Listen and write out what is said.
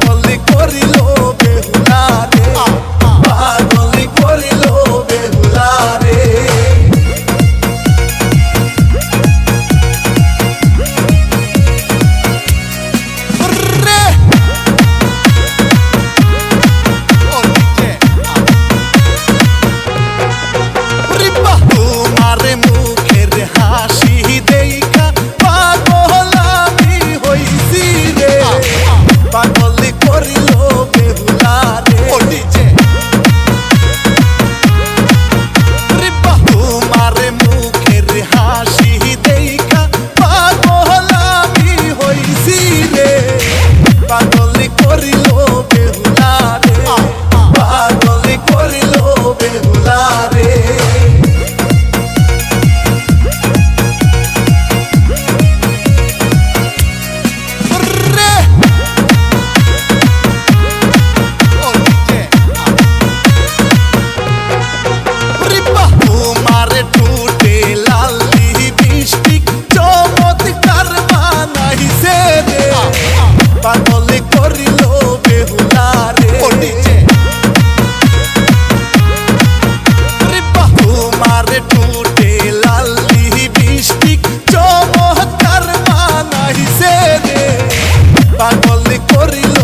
পাগলি করিল বেহুলা রে, পাগলি করিল বেহুলা রে। তোমারে মুখের হাসি দেইখা পাগল আমি হইছি রে, পাগলি করিল বেহুলা রে। তোমারে মুখের হাসি দেইখা পাগল আমি হইছি রে, পাগলি করিল বেহুলা রে, পাগলি করিল বেহুলা রে। তোমারে ঠোঁটে লাল লিপস্টিক চমৎকার বানাইছে রে, পাগলি করিল বেহুলা রে। তোমারে ঠোঁটে লাল লিপস্টিক চমৎকার বানাইছে রে, পাগলি করিল